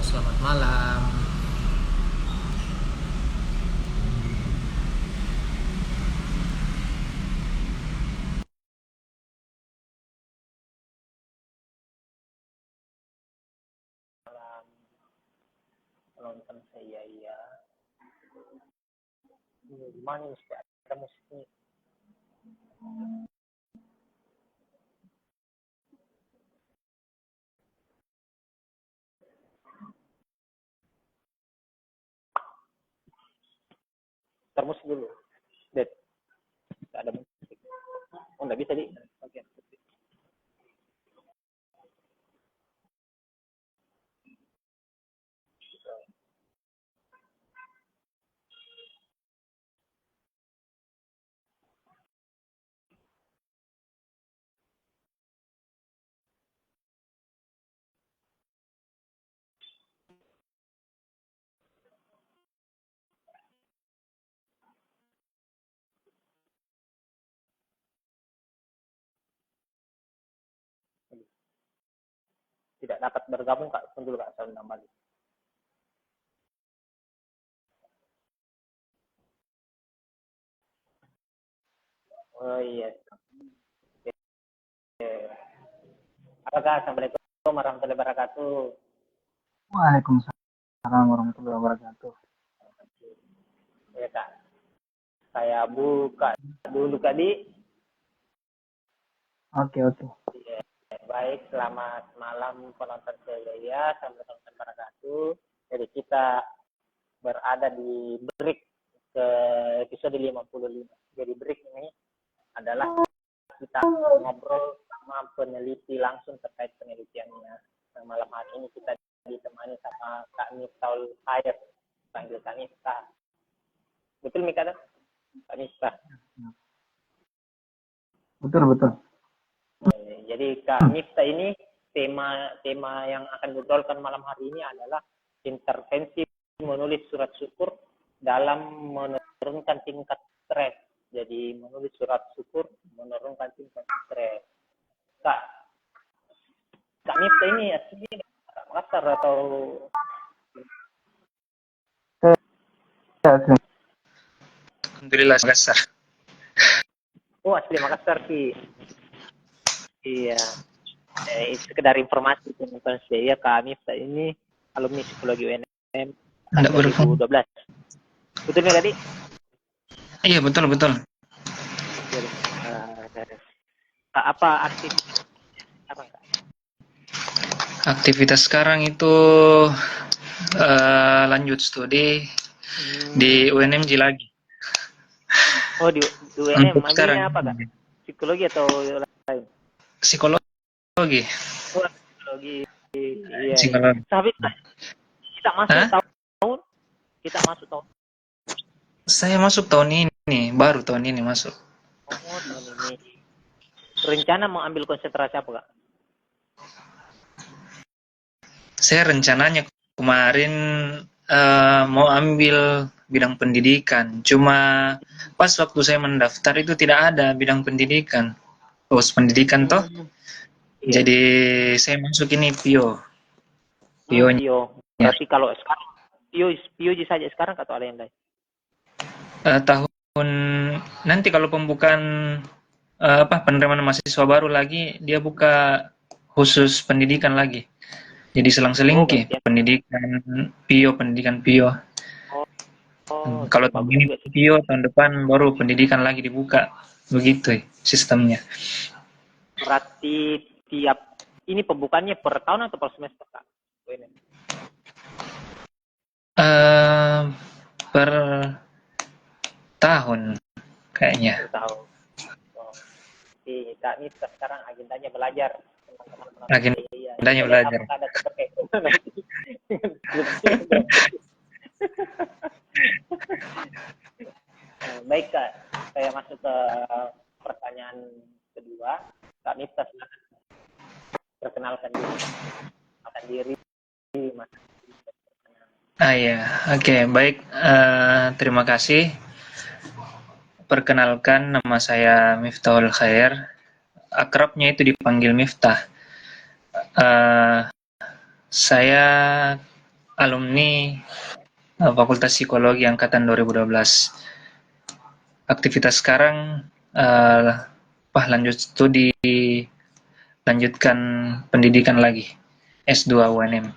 selamat malam. Penonton saya ya. Gimana nih supaya ada musiknya? Termus dulu. Dead. Gak ada musik. Oh, nggak bisa di. Oke. Tidak dapat bergabung Kak, tunggu dulu Kak, saya undang balik. Oh iya. Oke. Apakah Assalamualaikum warahmatullahi wabarakatuh. Waalaikumsalam warahmatullahi wabarakatuh. Ya Kak, saya buka dulu tadi. Oke. Ya, baik, selamat malam penonton saya. Assalamualaikum warahmatullahi wabarakatuh. Jadi kita berada di break ke episode 55. Jadi break ini adalah kita ngobrol sama peneliti langsung terkait penelitiannya. Nah, malam hari ini kita ditemani sama Kak Miftahul Khair, panggil Kak Miftah. Betul Mika? Kak Miftah. Betul. Jadi Kak Miftah ini tema yang akan diobrolkan malam hari ini adalah intervensi menulis surat syukur dalam menurunkan tingkat stres. Jadi menulis surat syukur menurunkan tingkat stres. Kak Miftah ini aslinya Makassar atau Alhamdulillah Makassar. asli Makassar sih. Iya. Sekedar informasi teman-teman saya, Kak Miftah ini alumni psikologi UNM Enggak berfungsi. 2012. Betul nggak tadi? Iya betul. Apa aktivitas sekarang Kak? Aktivitas sekarang itu lanjut studi di UNMJ lagi. Oh di UNM, Untuk sekarang ambilnya apa Kak? Psikologi atau lain? psikologi. Oh, psikologi. Iya. Psikologi. Tapi kita masuk Hah? tahun. Saya masuk tahun ini, baru tahun ini masuk. Oh tahun ini. Rencana mau ambil konsentrasi apa Kak? Saya rencananya kemarin mau ambil bidang pendidikan, cuma pas waktu saya mendaftar itu tidak ada bidang pendidikan, pendidikan toh. Iya. Jadi saya masuk ini PIO. Pio. Berarti kalau sekarang Pio saja sekarang atau ada yang lain? Tahun nanti kalau pembukaan penerimaan mahasiswa baru lagi, dia buka khusus pendidikan lagi. Jadi selang-selingki Gantian. pendidikan PIO. Kalau tahun Bagus ini juga sih. PIO, tahun depan baru pendidikan lagi dibuka. Begitu sistemnya. Berarti ini pembukaannya per tahun atau per semester Kak? Per tahun kayaknya. Per tahun. Kak ini sekarang agendanya belajar. Agendanya belajar. Apakah ada terkait Baik Kak, saya masuk ke pertanyaan kedua. Kak Miftah silakan perkenalkan diri. Mas. Ya, oke, baik. Terima kasih. Perkenalkan, nama saya Miftahul Khair. Akrabnya itu dipanggil Miftah. Saya alumni Fakultas Psikologi angkatan 2012. Aktivitas sekarang lanjut studi, lanjutkan pendidikan lagi S2 UNM.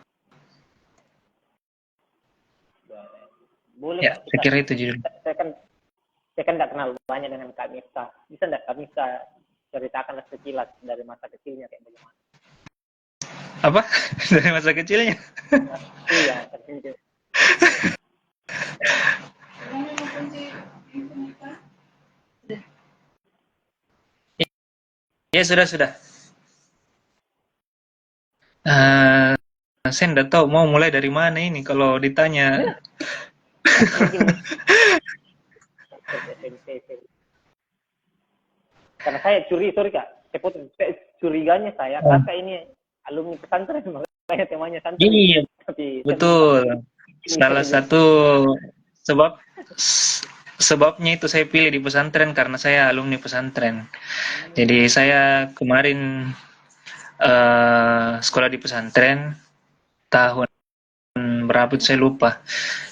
Boleh Ya, Kak, saya kira itu judul. saya kan nggak kenal banyak dengan Kak Miftah. Bisa nggak Kak Miftah ceritakan sekilas dari masa kecilnya kayak bagaimana? Apa? Dari masa kecilnya? Iya, masa kecil. Ya, sudah. Uh, saya nggak tahu mau mulai dari mana ini kalau ditanya. Mungkin SMP. Karena saya sorry Kak, saya curiganya kakak ini alumni pesantren, makanya temanya santri. Iya, Tapi betul. Salah satu sebabnya itu saya pilih di pesantren karena saya alumni pesantren. Jadi saya kemarin sekolah di pesantren tahun berapa itu saya lupa.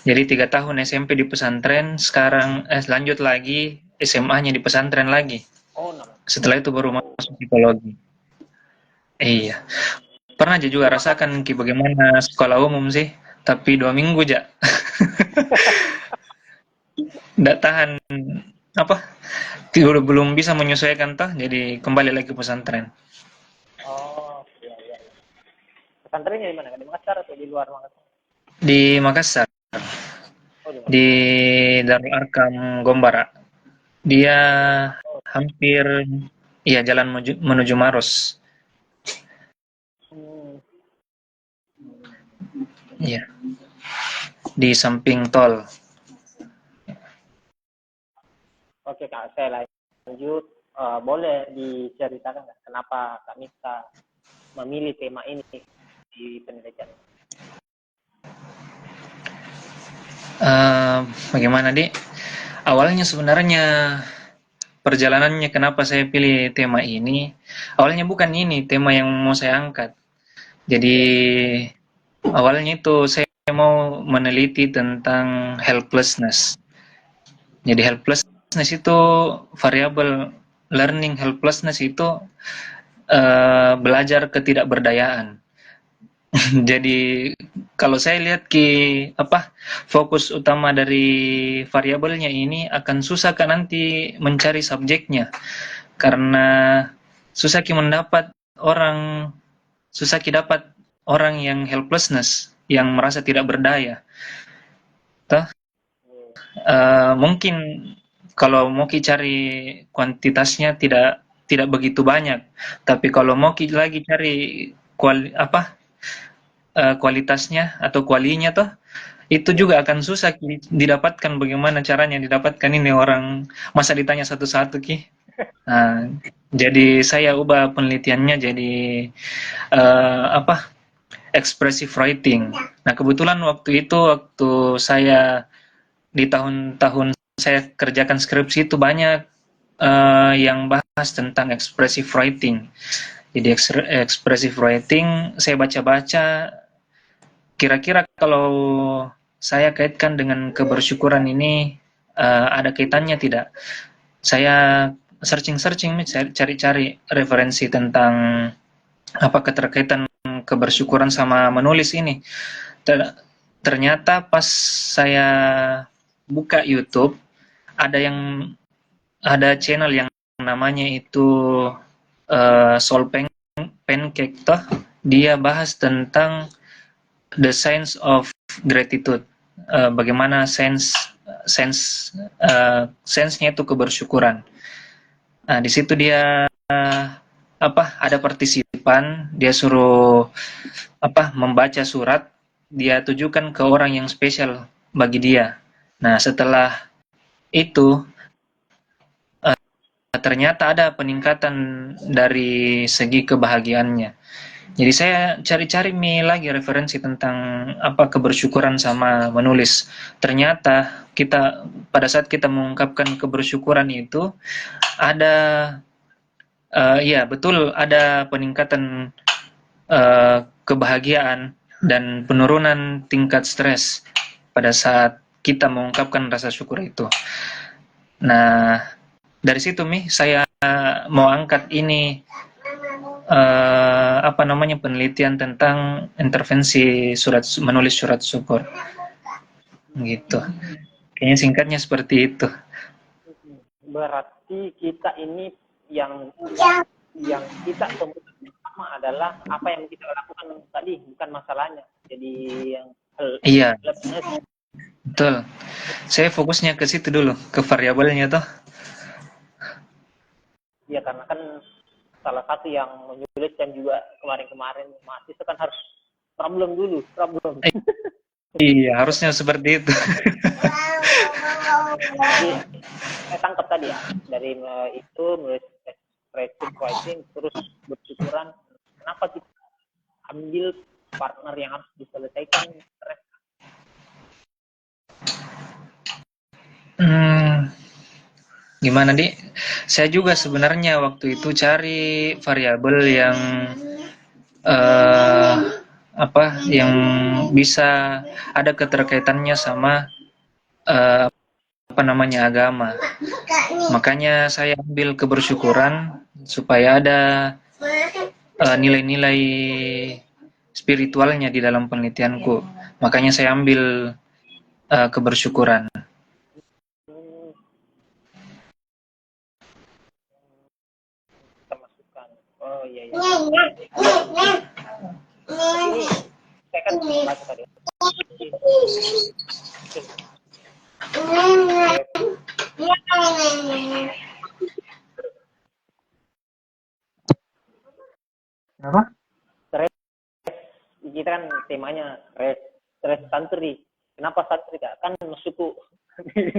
Jadi 3 tahun SMP di pesantren, sekarang lanjut lagi SMA-nya di pesantren lagi. Setelah itu baru masuk psikologi. Iya. Pernah aja juga rasakan bagaimana sekolah umum sih, tapi 2 minggu aja. Nggak tahan apa? Belum bisa menyesuaikan toh, jadi kembali lagi ke pesantren. Oh, iya. Pesantrennya di mana? Di Makassar atau di luar Makassar? Di Makassar, di Darul Arkam Gombara. Dia hampir jalan menuju Maros. Iya. Di samping tol. Oke Kak, saya lanjut. Boleh diceritakan nggak kenapa Kak Miftah memilih tema ini di penelitian? Bagaimana, Dik? Awalnya sebenarnya perjalanannya kenapa saya pilih tema ini. Awalnya bukan ini tema yang mau saya angkat. Jadi awalnya itu saya mau meneliti tentang helplessness. Jadi helplessness itu variabel learning helplessness itu belajar ketidakberdayaan. Jadi kalau saya lihat fokus utama dari variabelnya ini akan susah kan nanti mencari subjeknya karena susah dapat orang yang helplessness, yang merasa tidak berdaya. Toh mungkin kalau mau cari kuantitasnya tidak begitu banyak, tapi kalau mau lagi cari kualitasnya atau kualinya toh itu juga akan susah didapatkan. Bagaimana caranya didapatkan ini orang, masa ditanya satu-satu ki. Nah, jadi saya ubah penelitiannya jadi expressive writing. Nah, kebetulan waktu saya di tahun-tahun saya kerjakan skripsi itu banyak yang bahas tentang expressive writing. Jadi expressive writing saya baca-baca, kira-kira kalau saya kaitkan dengan kebersyukuran ini ada kaitannya tidak? Saya searching-searching, cari-cari referensi tentang apa keterkaitan kebersyukuran sama menulis ini. Ternyata pas saya buka YouTube ada channel yang namanya itu Soul Pancake toh, dia bahas tentang the science of gratitude, bagaimana sense-nya itu kebersyukuran. Nah, di situ dia ada partisipan, dia suruh membaca surat, dia tujukan ke orang yang spesial bagi dia. Nah, setelah itu ternyata ada peningkatan dari segi kebahagiaannya. Jadi saya cari-cari lagi referensi tentang kebersyukuran sama menulis. Ternyata pada saat kita mengungkapkan kebersyukuran itu ada betul ada peningkatan kebahagiaan. dan penurunan tingkat stres pada saat kita mengungkapkan rasa syukur itu. Nah, dari situ saya mau angkat ini penelitian tentang intervensi menulis surat syukur gitu. Kayaknya singkatnya seperti itu. Berarti kita ini yang kita temukan pertama adalah apa yang kita lakukan tadi, bukan masalahnya. Jadi yang Iya, betul. Saya fokusnya ke situ dulu, ke variabelnya tuh. ya karena kan salah satu yang menyulitkan juga kemarin-kemarin mahasiswa kan harus problem. Iya, harusnya seperti itu. Jadi saya tangkap tadi ya dari itu nulis expressive writing terus bersyukuran. Kenapa kita ambil partner yang harus diselesaikan? Gimana, Di? Saya juga sebenarnya waktu itu cari variabel yang eh, yang bisa ada keterkaitannya sama agama. Makanya saya ambil kebersyukuran supaya ada nilai-nilai spiritualnya di dalam penelitianku. Makanya saya ambil kebersyukuran. Kita masukkan. Oh iya. Ini saya kan baca tadi. Kenapa? Stres, kita kan temanya stres santri. Kenapa santri kak? Kan masukku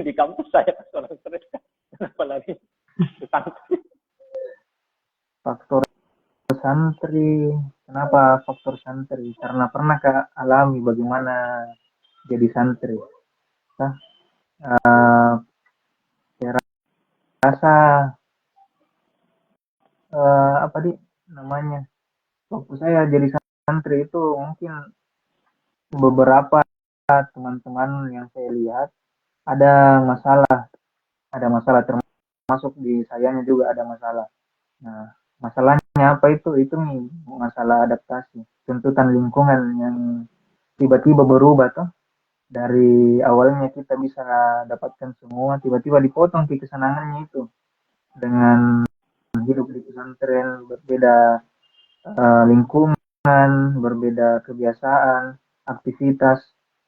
di kampus saya pas orang stres kan. Kenapa lagi santri? Faktor santri. Kenapa faktor santri? Karena pernah Kak alami bagaimana jadi santri. Nah, saya rasa apa di namanya? Waktu saya jadi santri itu mungkin beberapa teman-teman yang saya lihat ada masalah termasuk di sayanya juga ada masalah. Nah, masalahnya apa itu? Itu nih masalah adaptasi, tuntutan lingkungan yang tiba-tiba berubah tuh. Dari awalnya kita bisa dapatkan semua, tiba-tiba dipotong kesenangannya itu dengan hidup di pesantren, berbeda lingkungan, berbeda kebiasaan, aktivitas,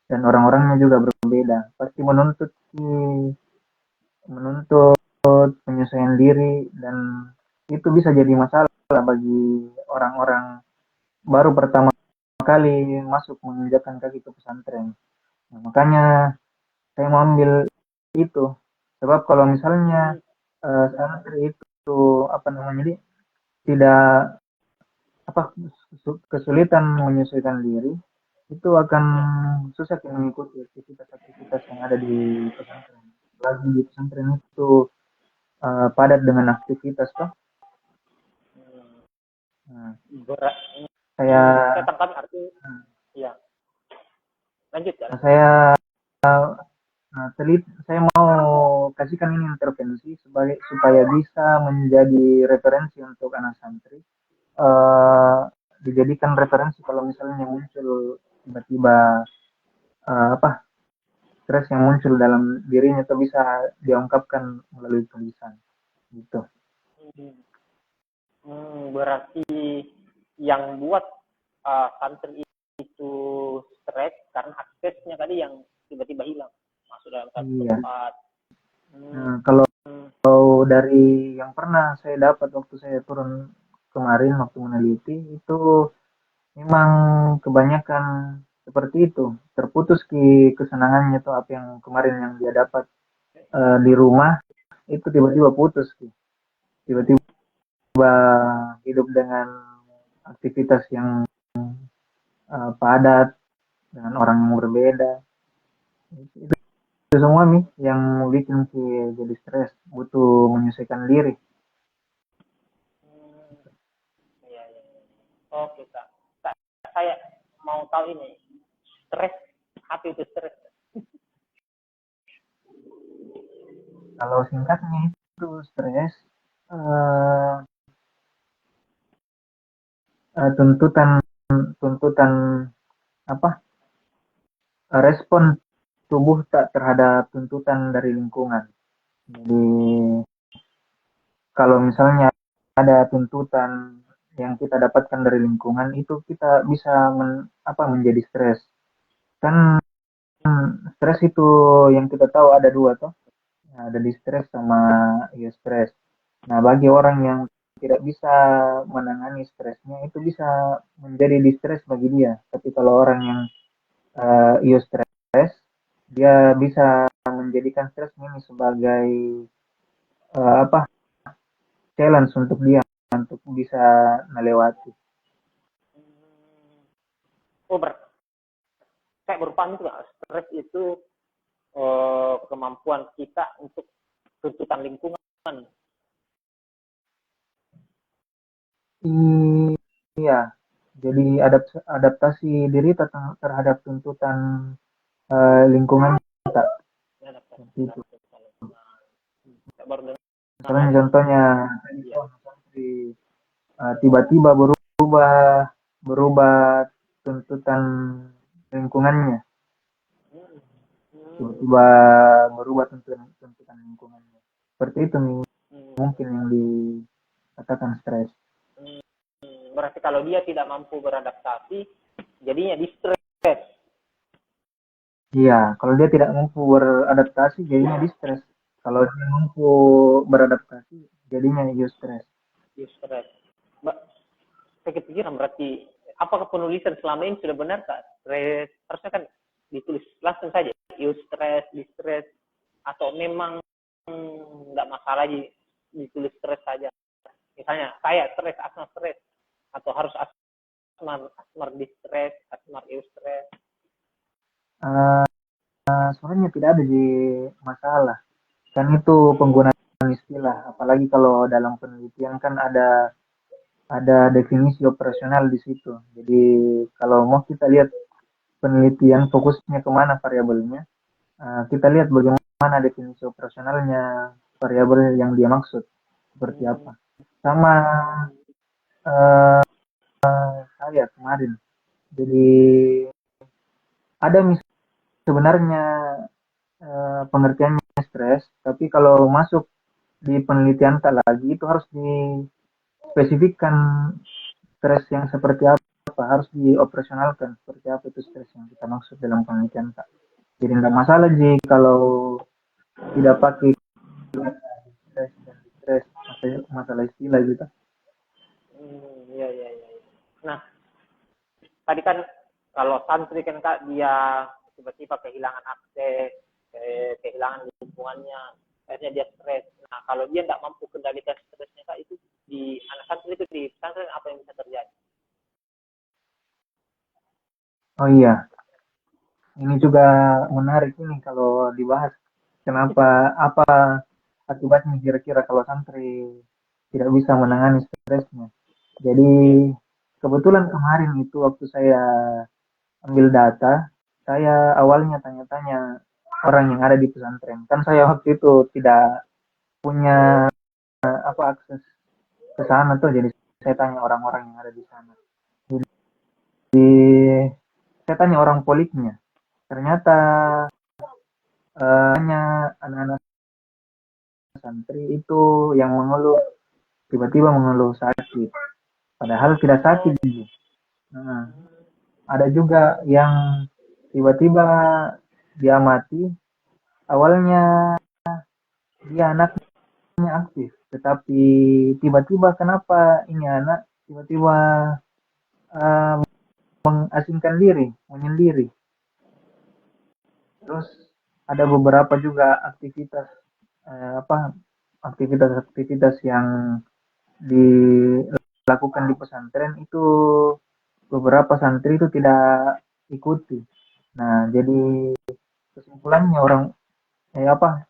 dan orang-orangnya juga berbeda. Pasti menuntut penyesuaian diri dan itu bisa jadi masalah bagi orang-orang baru pertama kali masuk menginjakkan kaki ke pesantren. Nah, makanya saya mau ambil itu. Sebab kalau misalnya santri itu apa namanya ini tidak apa kesulitan menyesuaikan diri, itu akan susah mengikuti aktivitas-aktivitas yang ada di pesantren. Lagi di pesantren itu padat dengan aktivitas toh. Nah, Berat. saya Saya tangkap arti ya. Lanjut ya. saya saya mau kasihkan ini intervensi supaya bisa menjadi referensi untuk anak santri. eh Dijadikan referensi kalau misalnya muncul tiba-tiba apa stres yang muncul dalam dirinya itu bisa diungkapkan melalui tulisan gitu. Berarti yang buat santri itu stres karena aksesnya tadi yang tiba-tiba hilang masuk dalam satu Iya. tempat. Nah, kalau dari yang pernah saya dapat waktu saya turun kemarin waktu meneliti itu memang kebanyakan seperti itu, terputus kesenangannya tuh apa yang kemarin yang dia dapat di rumah itu tiba-tiba putus tiba-tiba hidup dengan aktivitas yang padat dengan orang yang berbeda itu semua nih yang bikin jadi stres butuh menyesuaikan diri. Iya, iya. Oke kak. Saya mau tahu ini stres, apa itu stres? Kalau singkatnya itu stres, eh, tuntutan tuntutan apa, respon tubuh tak terhadap tuntutan dari lingkungan. Jadi kalau misalnya ada tuntutan yang kita dapatkan dari lingkungan itu kita bisa menjadi stres. Kan stres itu yang kita tahu ada dua toh. Nah, ada distress sama eustress. Nah, bagi orang yang tidak bisa menangani stresnya itu bisa menjadi distress bagi dia. Tapi kalau orang yang eustress, dia bisa menjadikan stres ini sebagai apa, challenge untuk dia untuk bisa melewati. Oh, kayak berpaham itu nggak? Stres itu kemampuan kita untuk tuntutan lingkungan. Iya, jadi adaptasi diri terhadap tuntutan lingkungan kita. Seperti itu. Misalnya contohnya tiba-tiba berubah berubah tuntutan lingkungannya, tiba-tiba berubah tuntutan lingkungannya. Seperti itu nih mungkin yang dikatakan stres. Berarti kalau dia tidak mampu beradaptasi, jadinya distress. Iya, kalau dia tidak mampu beradaptasi jadinya distress. Kalau dia mampu beradaptasi jadinya eustress. Distress. Saya kepikiran berarti apakah penulisan selama ini sudah benar kak? Stres harusnya kan ditulis langsung saja. Eustress, distress, atau memang nggak masalah ditulis stres saja. Misalnya saya stres, asma stres, atau harus asmar distress, asmar eustress. Uh, Sebenarnya tidak ada di masalah. Kan itu penggunaan istilah. Apalagi kalau dalam penelitian kan ada definisi operasional di situ. Jadi kalau mau kita lihat penelitian fokusnya kemana variabelnya, kita lihat bagaimana definisi operasionalnya variabel yang dia maksud seperti apa. Sama uh, saya kemarin. Jadi ada sebenarnya pengertiannya stres, tapi kalau masuk di penelitian tak lagi itu harus dispesifikkan stres yang seperti apa, harus dioperasionalkan seperti apa itu stres yang kita maksud dalam penelitian tak. Jadi tidak masalah sih kalau tidak pakai stres dan stres masalah istilah gitu. Iya, iya, iya. Nah, tadi kan kalau santri kan kak dia tiba-tiba kehilangan akses, kehilangan lingkungannya, akhirnya dia stres. Nah, kalau dia tidak mampu kendalikan stresnya kak, itu di anak santri itu di pesantren apa yang bisa terjadi? Oh iya, ini juga menarik ini kalau dibahas. Kenapa, apa akibatnya kira-kira kalau santri tidak bisa menangani stresnya. Jadi kebetulan kemarin itu waktu saya ambil data, saya awalnya tanya-tanya orang yang ada di pesantren. Kan saya waktu itu tidak punya apa akses ke sana tuh, jadi saya tanya orang-orang yang ada di sana. Jadi saya tanya orang poliknya. Ternyata hanya anak-anak santri itu yang mengeluh, tiba-tiba mengeluh sakit. Padahal tidak sakit. Nah, ada juga yang tiba-tiba dia mati. Awalnya dia anaknya aktif, tetapi tiba-tiba kenapa ini anak tiba-tiba uh, mengasingkan diri, menyendiri. Terus ada beberapa juga aktivitas apa aktivitas-aktivitas yang dilakukan di pesantren itu beberapa santri itu tidak ikuti. Nah, jadi kesimpulannya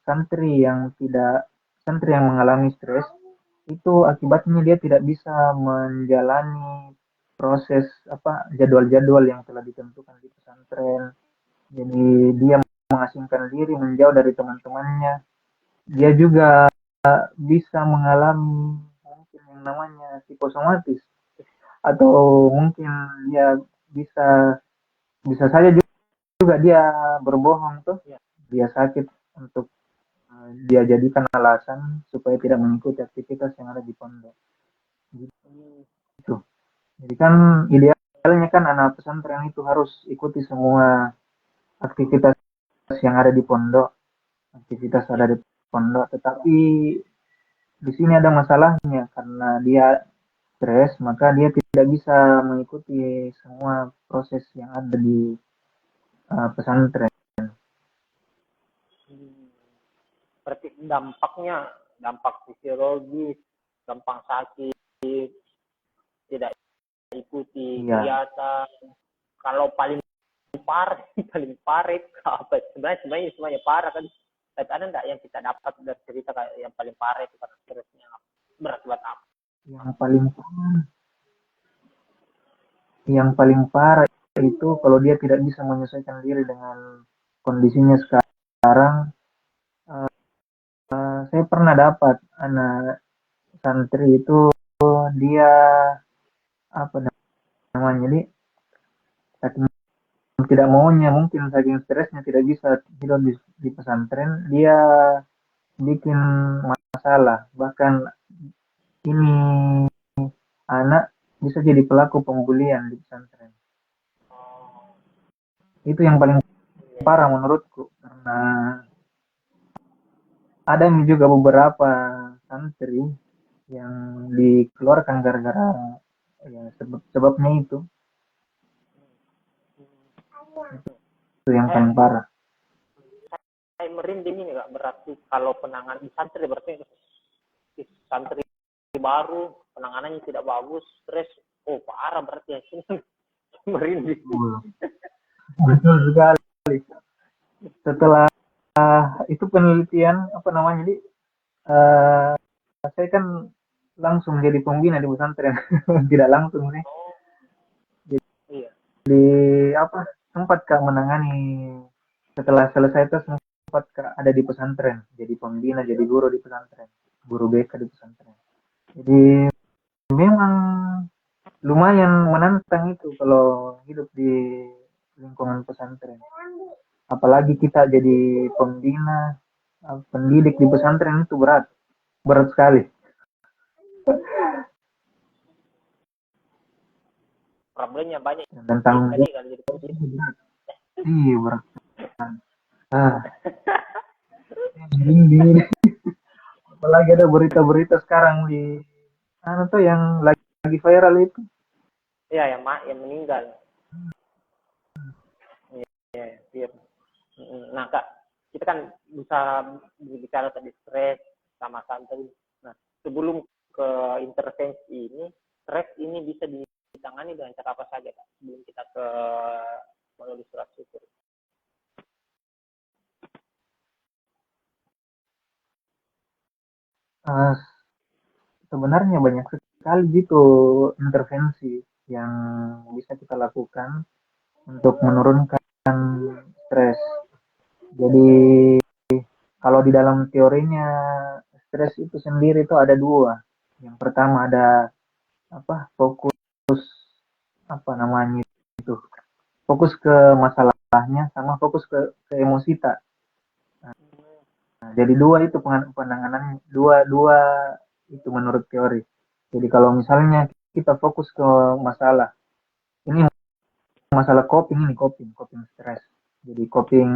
santri yang mengalami stres itu akibatnya dia tidak bisa menjalani proses jadwal-jadwal yang telah ditentukan di pesantren. Jadi dia mengasingkan diri menjauh dari teman-temannya. Dia juga bisa mengalami mungkin yang namanya psikosomatis, atau mungkin dia bisa bisa saja juga dia berbohong tuh, Ya. dia sakit untuk dia jadikan alasan supaya tidak mengikuti aktivitas yang ada di pondok gitu. Jadi kan idealnya kan anak pesantren itu harus ikuti semua aktivitas yang ada di pondok, aktivitas ada di pondok. Tetapi di sini ada masalahnya karena dia stres, maka dia tidak bisa mengikuti semua proses yang ada di pesantren. Berarti dampaknya, dampak fisiologis, gampang sakit, tidak ikuti Iya, kegiatan. Kalau paling parah, paling parah itu apa? Sebenarnya semuanya parah kan. Tapi ada enggak yang kita dapat dari cerita kayak yang paling parah itu karena stresnya berat buat apa? yang paling parah itu kalau dia tidak bisa menyesuaikan diri dengan kondisinya sekarang. Saya pernah dapat anak santri itu, dia apa namanya, jadi saking tidak maunya, mungkin saking stresnya tidak bisa tidur di pesantren, dia bikin masalah. Bahkan ini anak bisa jadi pelaku pembulian di pesantren. Itu yang paling parah menurutku, karena ada juga beberapa santri yang dikeluarkan gara-gara ya sebabnya itu yang Eh, paling parah. saya merinding ini nggak berarti kalau penanganan di santri, berarti di santri baru penanganannya tidak bagus, stres, oh parah berarti ya. Merinding. Betul, betul sekali. Setelah itu penelitian apa namanya, jadi eh, saya kan langsung jadi pembina di pesantren. Tidak langsung nih, Oh iya. di apa, sempat Kak menangani, setelah selesai itu sempat Kak ada di pesantren jadi pembina, jadi guru di pesantren, guru BK di pesantren. Jadi memang lumayan menantang itu kalau hidup di lingkungan pesantren, apalagi kita jadi pembina, pendidik di pesantren, itu berat, berat sekali. Problemnya banyak Dan tanggung kali jawab kalau jadi pembina. berat. Iya, berat. Ah, ini apalagi ada berita-berita sekarang di tuh yang lagi viral itu. Iya, yang meninggal. Iya, iya. Nah, Kak, kita kan bisa berbicara tadi stres sama santai. Nah, sebelum ke intervensi ini, stres ini bisa ditangani dengan cara apa saja, Kak? Sebelum kita ke menulis surat syukur. Ah, sebenarnya banyak sekali gitu intervensi yang bisa kita lakukan untuk menurunkan stres. Jadi kalau di dalam teorinya stres itu sendiri itu ada dua. Yang pertama ada fokus, apa namanya itu, fokus ke masalahnya sama fokus ke emosi tak. Nah, jadi dua itu penanganan, dua dua itu menurut teori. Jadi kalau misalnya kita fokus ke masalah, ini masalah coping, ini coping stres. Jadi coping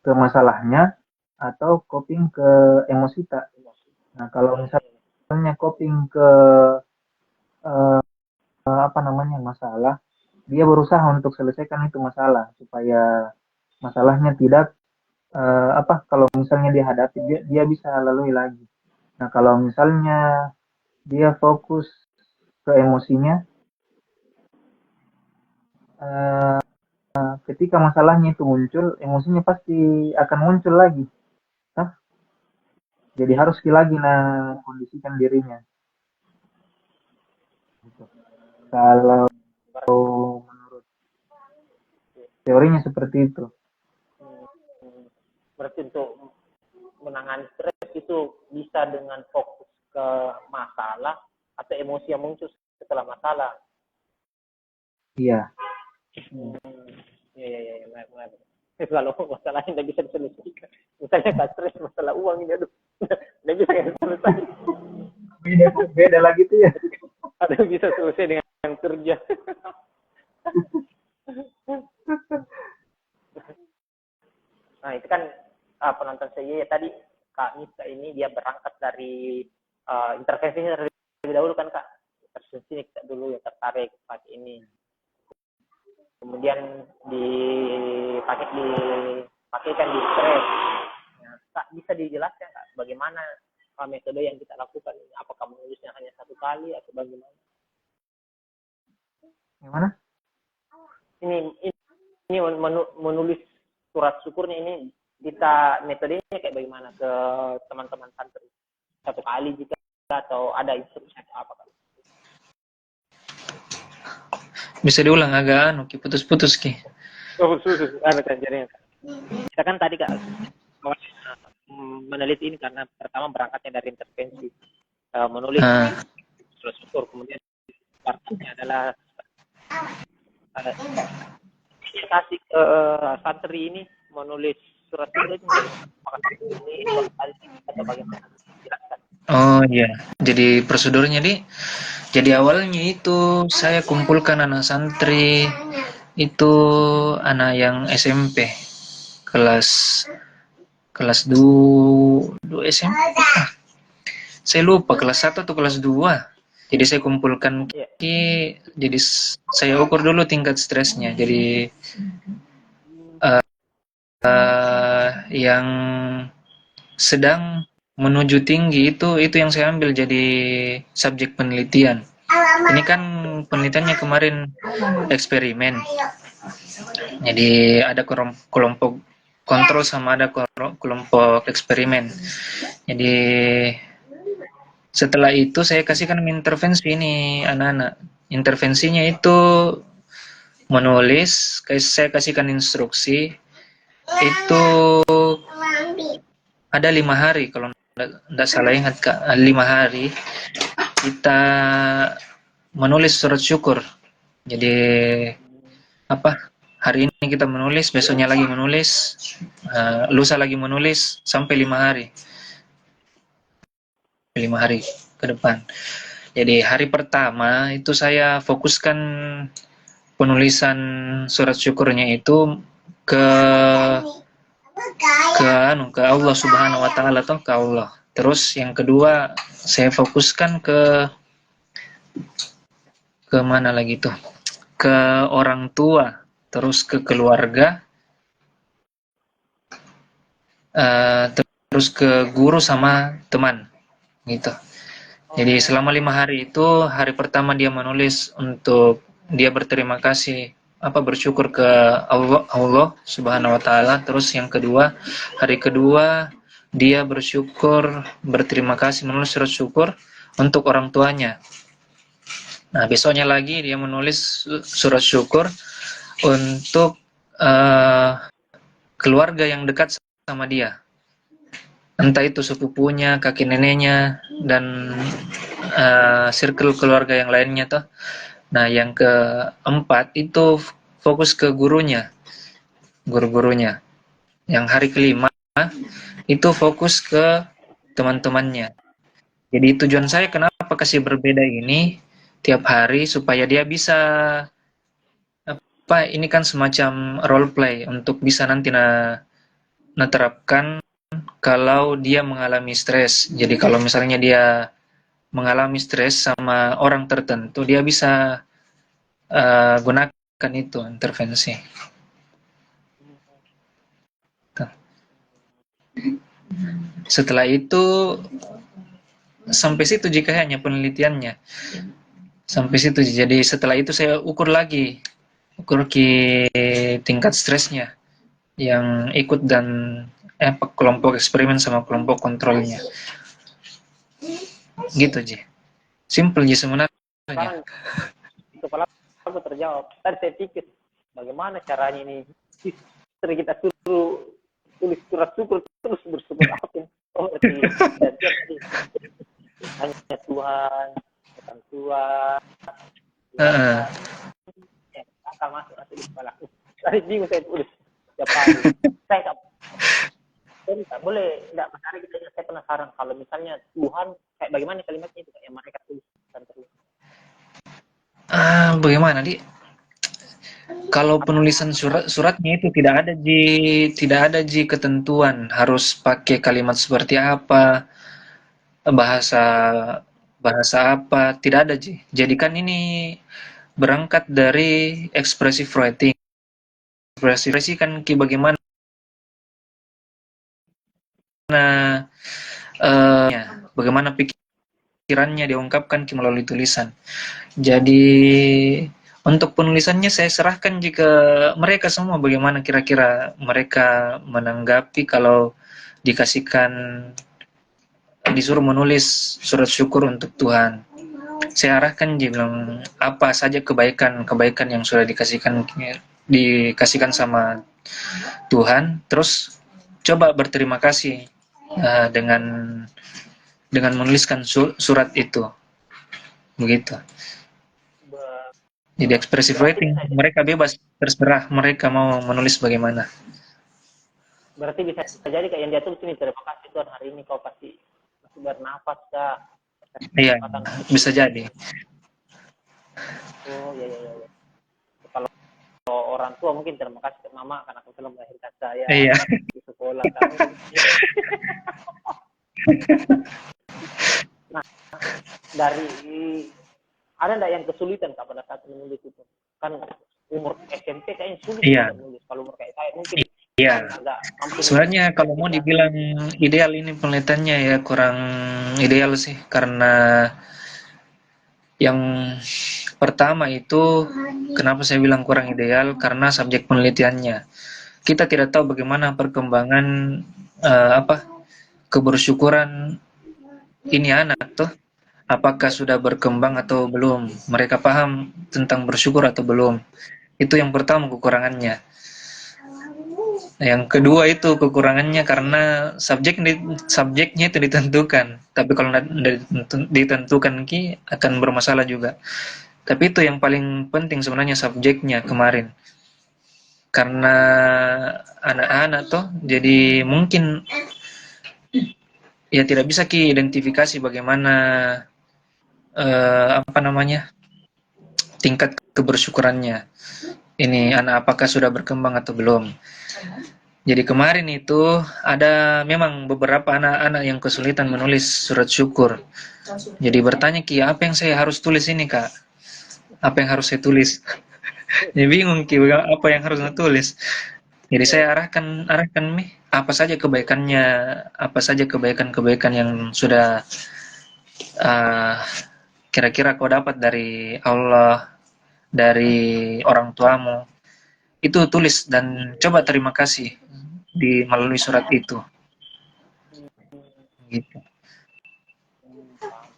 ke masalahnya atau coping ke emosi tak. Nah, kalau misalnya coping ke eh, apa namanya masalah, dia berusaha untuk selesaikan itu masalah supaya masalahnya tidak kalau misalnya dia hadapi, dia bisa lalui lagi. Nah, kalau misalnya dia fokus ke emosinya, eh, ketika masalahnya itu muncul, emosinya pasti akan muncul lagi. Hah? Jadi Iya. harus lagi kondisikan dirinya. Gitu. Kalau teorinya seperti itu. Berarti untuk menangani stres itu bisa dengan fokus ke masalah atau emosi yang muncul setelah masalah. Iya. Iya, mulai. Kalau masalahnya tidak bisa diselesaikan, misalnya kayak stres masalah uang ini, aduh, tidak bisa selesai. Beda lagi tuh ya. Ada bisa selesai dengan kerja. Nah itu kan penonton saya tadi Kak Nisa ini dia berangkat dari intervensinya terlebih dahulu kan Kak, intervensi kita dulu ya tertarik pakai ini, kemudian dipakaikan di stres. Nah, Kak bisa dijelaskan Kak bagaimana metode yang kita lakukan ini, apakah menulisnya hanya satu kali atau bagaimana? Gimana? Ini menulis surat syukurnya ini kita metodenya kayak bagaimana ke teman-teman santri, satu kali jika atau ada instruksi atau apa kan? Bisa diulang agak putus-putus Ki. Oh khusus ada jaringan. Kita kan tadi Kak meneliti ini karena pertama berangkatnya dari intervensi, menulis surat syukur, kemudian partnya adalah kasih ke santri ini menulis surat syukur ini atau bagaimana? Jelaskan. Oh iya, jadi prosedurnya jadi awalnya itu saya kumpulkan anak santri itu anak yang SMP kelas 2 SMP. Saya lupa kelas 1 atau kelas 2. Jadi saya kumpulkan jadi saya ukur dulu tingkat stresnya. Jadi yang sedang menuju tinggi itu yang saya ambil jadi subjek penelitian. Ini kan penelitiannya kemarin eksperimen. Jadi ada kelompok kontrol sama ada kelompok eksperimen. Jadi setelah itu saya kasihkan intervensi ini anak-anak. Intervensinya itu menulis, saya kasihkan instruksi itu ada 5 hari kalau tidak salah ingat Kak, 5 hari kita menulis surat syukur. Jadi hari ini kita menulis, besoknya lagi menulis, lusa lagi menulis sampai 5 hari. 5 hari ke depan. Jadi hari pertama itu saya fokuskan penulisan surat syukurnya itu ke Allah Subhanahu wa taala atau ke Allah. Terus yang kedua saya fokuskan ke mana lagi tuh? Ke orang tua, terus ke keluarga, terus ke guru sama teman gitu. Jadi selama 5 hari itu, hari pertama dia menulis untuk dia berterima kasih, bersyukur ke Allah Subhanahu wa taala. Terus yang kedua, hari kedua dia bersyukur, berterima kasih, menulis surat syukur untuk orang tuanya. Nah, besoknya lagi dia menulis surat syukur untuk keluarga yang dekat sama dia. Entah itu sepupunya, kakek neneknya, dan circle keluarga yang lainnya toh. Nah, yang keempat itu fokus ke gurunya, guru-gurunya. Yang hari kelima itu fokus ke teman-temannya. Jadi tujuan saya kenapa kasih berbeda ini tiap hari supaya dia bisa ini kan semacam role play untuk bisa nanti terapkan kalau dia mengalami stres. Jadi kalau misalnya dia mengalami stres sama orang tertentu, dia bisa gunakan itu intervensi. Setelah itu sampai situ jika hanya penelitiannya. Sampai situ. Jadi setelah itu saya ukur tingkat stresnya yang ikut dan kelompok eksperimen sama kelompok kontrolnya. Gitu Ji. Simple Ji sebenarnya. Sekarang kepala aku terjawab. Tadi saya pikir bagaimana caranya ini istri kita suruh tulis surat syukur terus bersyukur apa? Oh, berarti dan tadi hanya Tuhan, orang tua, Heeh. keluarga, akan masuk di kepala. Tadi bingung saya tulis tiap hari. Saya nggak boleh, nggak menarik kita. Saya penasaran kalau misalnya Tuhan kayak bagaimana kalimatnya itu yang mereka tuliskan terus. Bagaimana, Di? Kalau penulisan suratnya itu tidak ada ji ketentuan harus pakai kalimat seperti apa, bahasa bahasa apa, tidak ada ji. Jadi kan ini berangkat dari expressive writing. Ekspresi kan bagaimana bagaimana pikirannya diungkapkan melalui tulisan. Jadi untuk penulisannya saya serahkan jika mereka semua bagaimana kira-kira mereka menanggapi kalau dikasihkan disuruh menulis surat syukur untuk Tuhan. Saya arahkan dia bilang apa saja kebaikan yang sudah dikasihkan sama Tuhan, terus coba berterima kasih dengan menuliskan surat itu, begitu. Jadi expressive writing, mereka bebas, terserah mereka mau menulis bagaimana. Berarti bisa jadi kayak yang dia tulis ini, terima kasih Tuhan hari ini kau masih bernafas kah? Iya, bisa jadi. Oh iya. Kalau orang tua mungkin terima kasih ke mama karena aku telah melahirkan saya di sekolah kan. Nah, dari ada enggak yang kesulitan Kak pada saat menulis itu? Kan umur SMP kayaknya sulit menulis. Kalau umur kayak saya mungkin agak sebenarnya kalau mau dibilang ideal ini penelitiannya ya kurang ideal sih, karena yang pertama itu kenapa saya bilang kurang ideal, karena subjek penelitiannya. Kita tidak tahu bagaimana perkembangan kebersyukuran ini anak tuh, apakah sudah berkembang atau belum, mereka paham tentang bersyukur atau belum. Itu yang pertama kekurangannya. Yang kedua itu kekurangannya karena subjeknya itu ditentukan, tapi kalau ditentukan akan bermasalah juga. Tapi itu yang paling penting sebenarnya subjeknya kemarin, karena anak-anak tuh jadi mungkin ya tidak bisa identifikasi bagaimana tingkat kebersyukurannya. Ini anak apakah sudah berkembang atau belum. Jadi kemarin itu ada memang beberapa anak-anak yang kesulitan menulis surat syukur. Jadi bertanya, Ki, apa yang saya harus tulis ini, Kak? Apa yang harus saya tulis? Jadi bingung, Ki, apa yang harus saya tulis. Jadi saya arahkan apa saja kebaikannya, apa saja kebaikan-kebaikan yang sudah kira-kira kau dapat dari Allah, dari orang tuamu. Itu tulis dan coba terima kasih melalui surat itu. Gitu.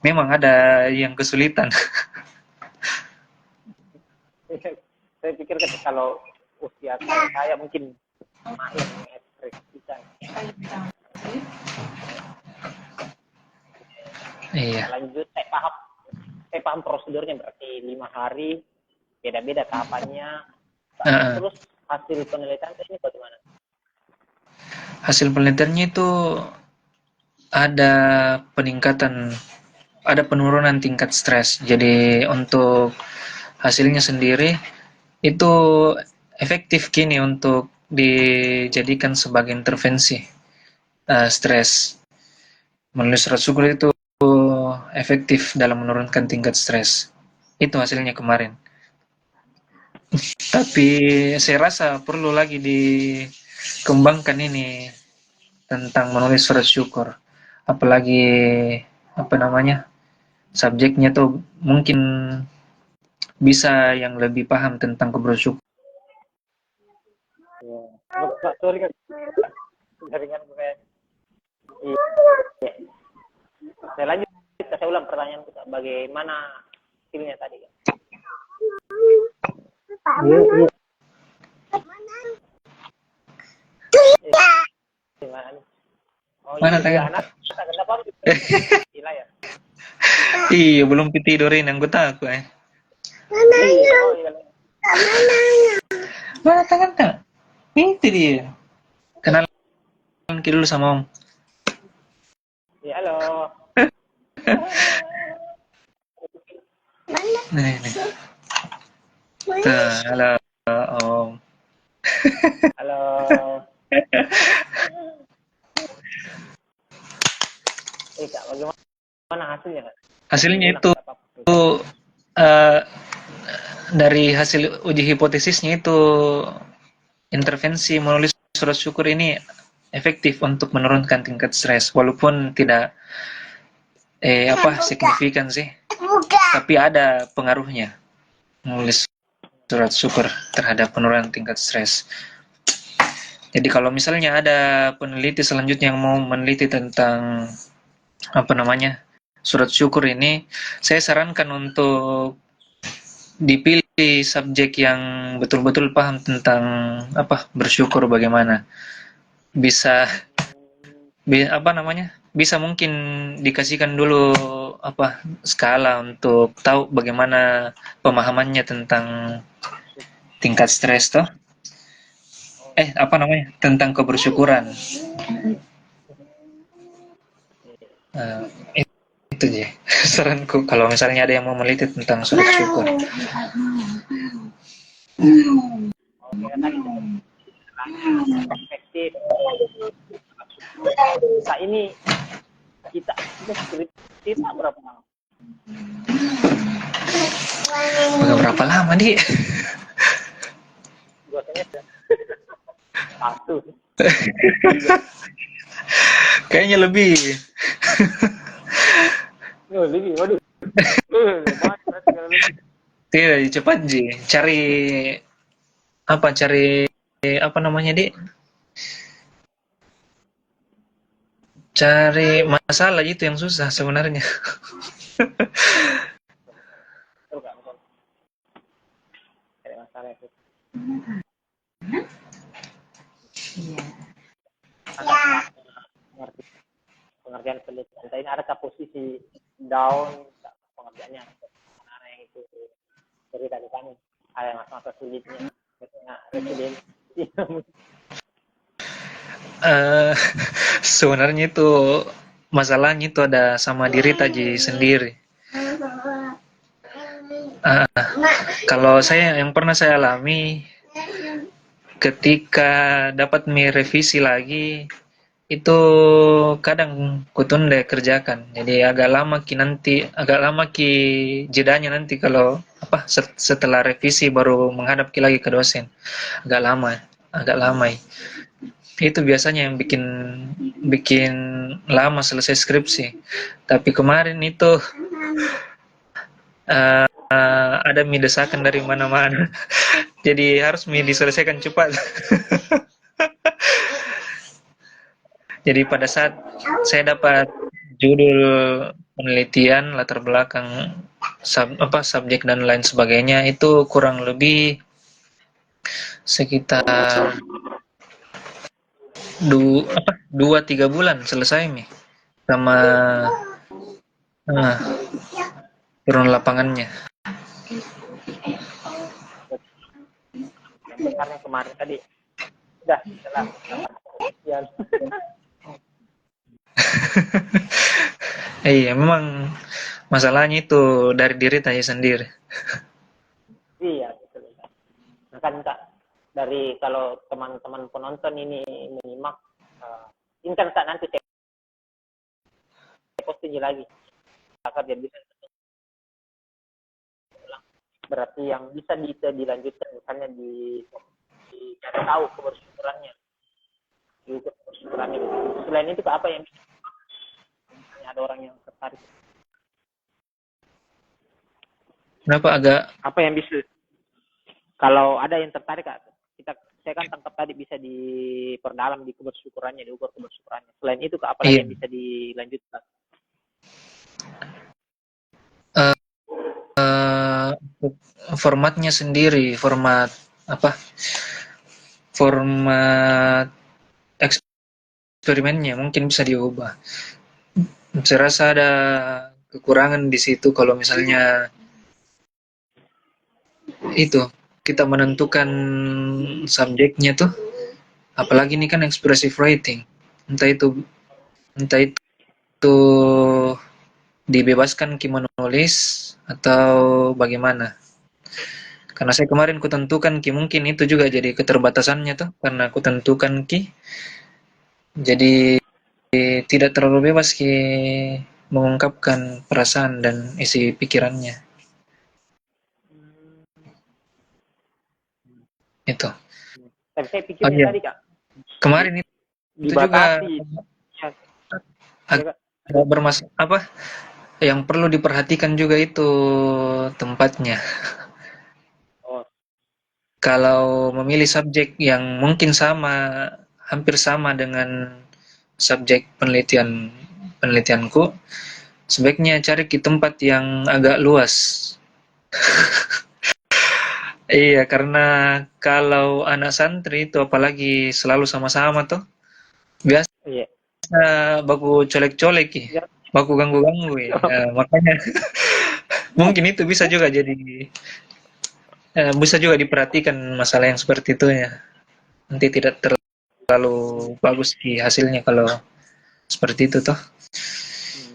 Memang ada yang kesulitan. Saya pikir kalau usia saya mungkin mahir mengekspresikan. Iya. Lanjut, saya paham prosedurnya, berarti 5 hari, beda-beda tahapannya. Terus hasil penelitian ini bagaimana? Hasil penelitiannya itu ada peningkatan, ada penurunan tingkat stres. Jadi untuk hasilnya sendiri itu efektif kini untuk dijadikan sebagai intervensi stres. Menulis surat syukur itu efektif dalam menurunkan tingkat stres. Itu hasilnya kemarin. Tapi saya rasa perlu lagi dikembangkan ini tentang menulis surat syukur. Apalagi subjeknya tuh mungkin bisa yang lebih paham tentang kebersyukuran. Sorry kan, jaringan gue. Iya. Saya lanjut, saya ulang pertanyaan kita. Bagaimana hasilnya tadi? Iya. Mana Iya, tangan? anak kenapa gila ya? Iya, belum tidurin anggota aku. Iya, oh iya. Mana tangan tak? Itu dia. Kenalan dulu sama Om. Iya, halo. Nih, nih. Tuh, halo Om. Halo. Kak, bagaimana hasilnya, Kak? Hasilnya Lunak itu apa? eh, dari hasil uji hipotesisnya itu intervensi menulis surat syukur ini efektif untuk menurunkan tingkat stres walaupun tidak signifikan sih, tapi ada pengaruhnya menulis surat syukur terhadap penurunan tingkat stres. Jadi kalau misalnya ada peneliti selanjutnya yang mau meneliti tentang apa namanya surat syukur ini, saya sarankan untuk dipilih subjek yang betul-betul paham tentang bersyukur bagaimana. Bisa bisa mungkin dikasihkan dulu skala untuk tahu bagaimana pemahamannya tentang tingkat stres toh. Tentang kebersyukuran. Uh, itu aja saranku kalau misalnya ada yang mau meneliti tentang surat syukur. Oke, tadi perspektif. Kak, ini kita berapa lama? Berapa lama nih? Biasanya satu. Kayaknya lebih. Lebih, waduh. Tidak, cepat Ji. Cari apa namanya, Dik? Cari masalah itu yang susah sebenarnya. Cari masalah itu. Pengerjaan penelitian. Ini ada posisi down pengerjaannya. Mana yang itu cerita di kami. Ada masa-masa sulitnya. Residensi. Sebenarnya itu masalahnya itu ada sama diri Taji sendiri. Kalau yang pernah saya alami ketika dapat merevisi lagi itu kadang kutunda kerjakan, jadi agak lama ki jedanya nanti kalau setelah revisi baru menghadap lagi ke dosen, agak lama. Itu biasanya yang bikin bikin lama selesai skripsi. Tapi kemarin itu ada desakan dari mana-mana. Jadi harus diselesaikan cepat. Jadi pada saat saya dapat judul penelitian, latar belakang subjek dan lain sebagainya, itu kurang lebih sekitar 2-3 bulan selesai nih sama turun lapangannya. Karena kemarin tadi udah setelah sekian. Iya, memang masalahnya itu dari diri saya sendiri. Iya, betul. Nah, kan Kak, dari kalau teman-teman penonton ini menyimak, ini kan Kak nanti saya posting lagi agar dia bisa berarti yang bisa dilanjutkan misalnya cari tahu kebersyukurannya juga kebersyukurannya. Selain itu apa yang ada orang yang tertarik? Kenapa agak apa yang bisa kalau ada yang tertarik Kak, saya kan tangkap tadi bisa diperdalam di kebersyukurannya, diukur kebersyukurannya. Selain itu Kak, apa lagi yang bisa dilanjutkan? Formatnya sendiri, format eksperimennya mungkin bisa diubah. Saya rasa ada kekurangan di situ kalau misalnya itu kita menentukan subjeknya tuh, apalagi ini kan expressive writing, entah itu dibebaskan ki menulis atau bagaimana. Karena saya kemarin kutentukan ki mungkin itu juga jadi keterbatasannya tuh, karena kutentukan ki jadi tidak terlalu bebas ki mengungkapkan perasaan dan isi pikirannya itu. Tapi saya Oh pikirnya iya, tadi Kak, kemarin itu juga dibatasi. Ya, ya, Kak. agak apa yang perlu diperhatikan juga itu tempatnya. Oh, Kalau memilih subjek yang mungkin hampir sama dengan subjek penelitianku, sebaiknya cari di tempat yang agak luas. Iya, karena kalau anak santri itu apalagi selalu sama-sama tuh, biasa iya. baku colek-colek, Ya. baku ganggu-ganggu ya. Makanya mungkin itu bisa juga diperhatikan masalah yang seperti itu ya. Nanti tidak terlalu bagus di hasilnya kalau seperti itu toh. Hmm.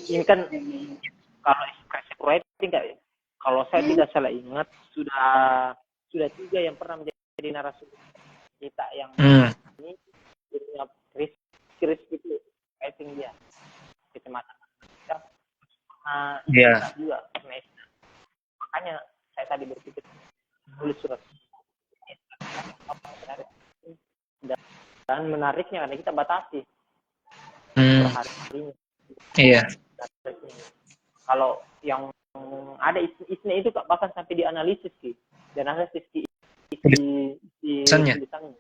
Ini kan kalau expressive writing Kak, kalau saya tidak salah ingat sudah 3 yang pernah menjadi narasumber kita yang Hmm, ini punya Chris itu writing dia kecamatan ya, kita juga makanya saya tadi berpikir tulis surat dan menariknya karena kita batasi per hmm, harinya. iya, Kalau yang ada isinya itu Kak, bahkan sampai dianalisis Ki, dan analisis isi tulisannya. tulisannya.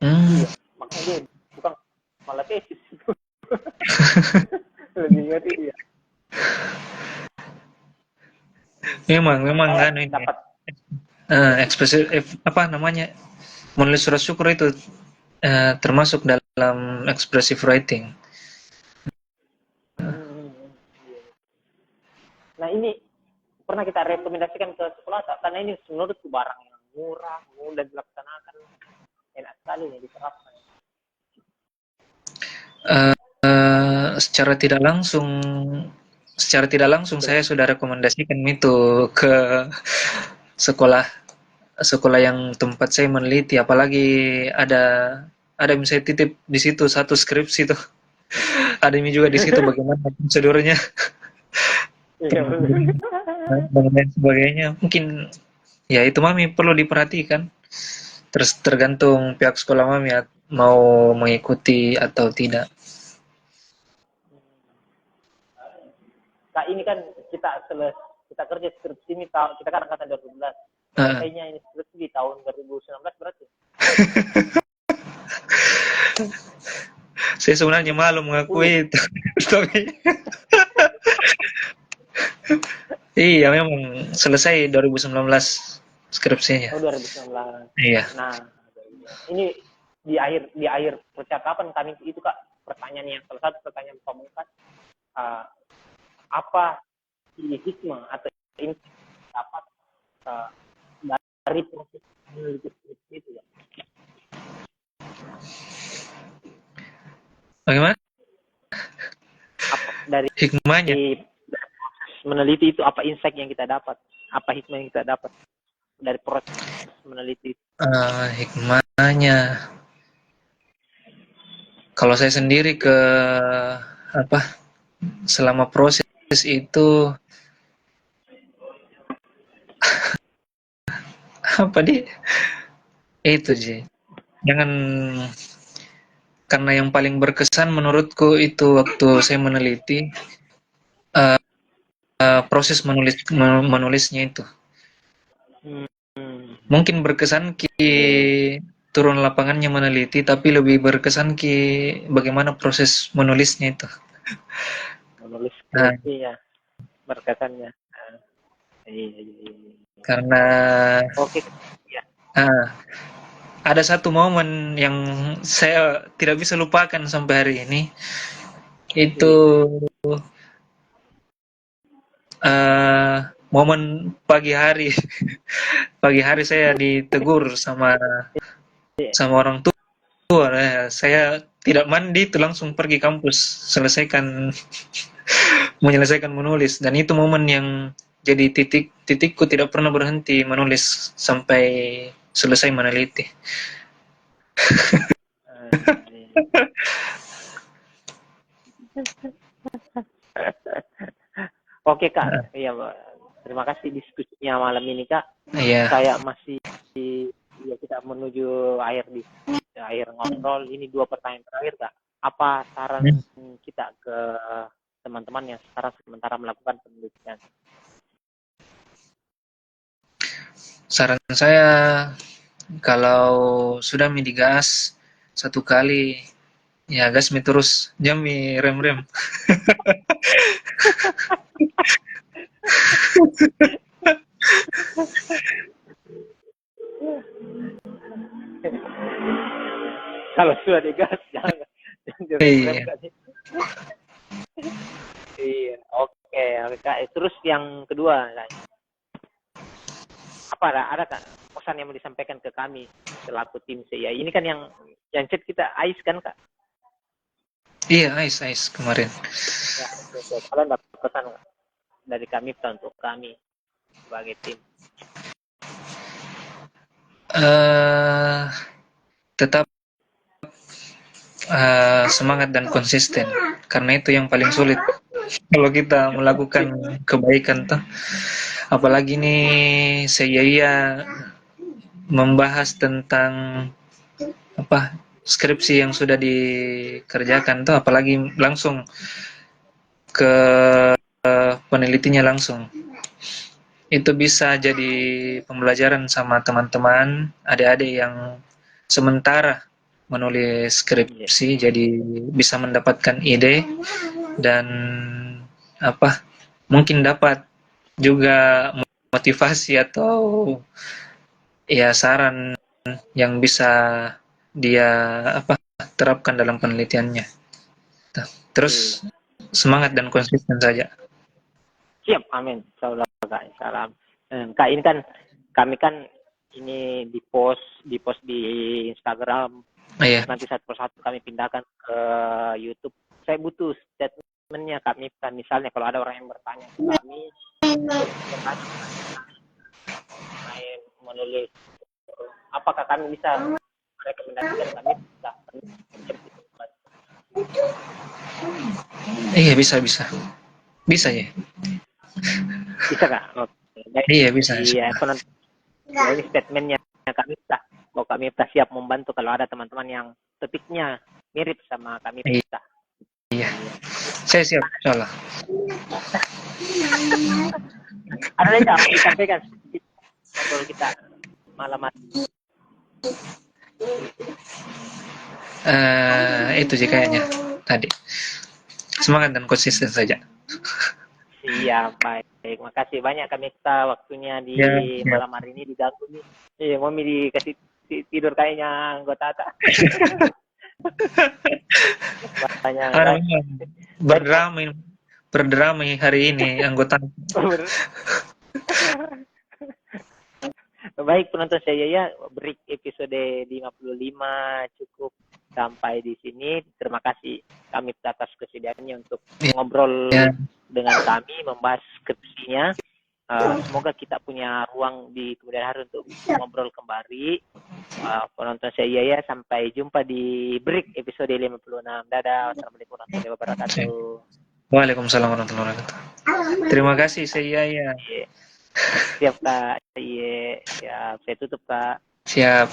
Hmm, Iya, makanya dia bukan malah tesis itu. Lebih ngerti dia. memang Saya kan ini. dapat Ekspresi apa namanya? Menulis surat syukur itu termasuk dalam expressive writing. nah ini pernah kita rekomendasikan ke sekolah tak? Karena ini menurutku barang yang murah, mudah dilaksanakan, enak sekali nih diterapkan. Eh, secara tidak langsung secara tidak langsung saya sudah rekomendasikan itu ke sekolah sekolah yang tempat saya meneliti, apalagi ada ada misalnya titip di situ satu skripsi tuh. Ada ini juga di situ bagaimana prosedurnya Iya benar. dan lain sebagainya. Mungkin ya itu mami perlu diperhatikan. Terus tergantung pihak sekolah mami mau mengikuti atau tidak. Kak ini kan kita kerja skripsi ini tahun kita kan angkatan 2012. Heeh. Selesainya ini skripsi di tahun 2019 berarti. Saya sebenarnya malu mengakui itu. Tapi iya memang selesai 2019 skripsinya. Oh 2019. Iya. Nah, ini di akhir percakapan kami itu Kak, pertanyaan yang salah satu pertanyaan pamungkas, uh, apa hikmah atau ini dapat uh, dari proses meneliti skripsi itu ya? Bagaimana? Apa dari Hikmahnya? meneliti itu, apa insight yang kita dapat, apa hikmah yang kita dapat dari proses meneliti itu? Hikmahnya. Kalau saya sendiri apa selama proses itu apa di itu sih. Jangan karena yang paling berkesan menurutku itu waktu saya meneliti proses menulisnya itu. Hmm. Mungkin berkesan turun lapangannya meneliti, tapi lebih berkesan bagaimana proses menulisnya itu. Menulis Nah, skripsi ya, berkesannya. Iya, iya, iya. karena Oke, ya. ah, ada satu momen yang saya tidak bisa lupakan sampai hari ini. Itu Iya. eh, momen pagi hari. Pagi hari saya ditegur sama Iya. sama orang tua. Saya tidak mandi itu langsung pergi kampus selesaikan menyelesaikan menulis, dan itu momen yang jadi titikku tidak pernah berhenti menulis sampai selesai meneliti. Iya. Oke Kak, iya Mbak. Terima kasih diskusinya malam ini Kak. Iya. Saya masih ya kita menuju akhir ngobrol. Ini 2 pertanyaan terakhir Kak. Apa saran Hmm. kita ke teman-teman yang sekarang sementara melakukan penelitian? Saran saya, kalau sudah mi digas satu kali, ya gas mi terus, jam mi rem-rem. Kalau sudah digas, jangan direm-rem Iya. Kak. Iya, oke, oke Kak. Terus yang kedua, Kak, apa ada Kak pesan yang mau disampaikan ke kami selaku tim CIA? Ini kan yang chat kita Ais kan Kak? Iya, ais kemarin. Ya, oke. Kalian dapat pesan dari kami untuk kami sebagai tim. eh Tetap semangat dan konsisten, karena itu yang paling sulit kalau kita melakukan kebaikan tuh. Apalagi nih saya membahas tentang apa, skripsi yang sudah dikerjakan tuh, apalagi langsung ke penelitinya langsung. Itu bisa jadi pembelajaran sama teman-teman, adik-adik yang sementara menulis Iya. skripsi, jadi bisa mendapatkan ide dan apa, mungkin dapat juga motivasi atau ya saran yang bisa dia apa, terapkan dalam penelitiannya. Iya. Terus semangat dan konsisten saja. Siap, amin. Insyaallah Kak, salam. Kak, ini kan kami kan ini di post di Instagram, Iya. nanti satu persatu kami pindahkan ke YouTube. Saya butuh statementnya Kak Miftah. Misalnya kalau ada orang yang bertanya ke kami, bertanya mengenai menulis, apakah kami bisa merekomendasikan kami Miftah? Iya, bisa bisa. Bisa ya. Bisa Kak? Oke. Baik. Iya, bisa. Iya, penonton. Ya, ini statementnya Kak Miftah. Bahwa Kak Miftah siap membantu kalau ada teman-teman yang topiknya mirip sama Kak Miftah. Iya. Saya siap, insyaallah. Ada lagi Kak, mau disampaikan ngobrol kita malam hari. Itu sih kayaknya tadi. Semangat dan konsisten saja. Iya, baik. Makasih banyak Kak Miftah waktunya di Ya, siap. malam hari ini diganggu nih. Iya, mau dikasih tidur kayaknya anggota Kak. Banyak Anu, baik. berdrama berdrama hari ini anggota. Baik penonton saya ya, break episode 55 cukup sampai di sini. Terima kasih kami atas kesediaannya untuk ngobrol Ya, dengan kami, membahas skripsinya. Semoga kita punya ruang di kemudian hari untuk ngobrol kembali. Penonton saya ya, sampai jumpa di break episode 56. Dadah, wassalamualaikum warahmatullahi wabarakatuh. Waalaikumsalam warahmatullahi wabarakatuh. Terima kasih saya ya. Siap Kak, iya, siap. Saya tutup Kak. Siap.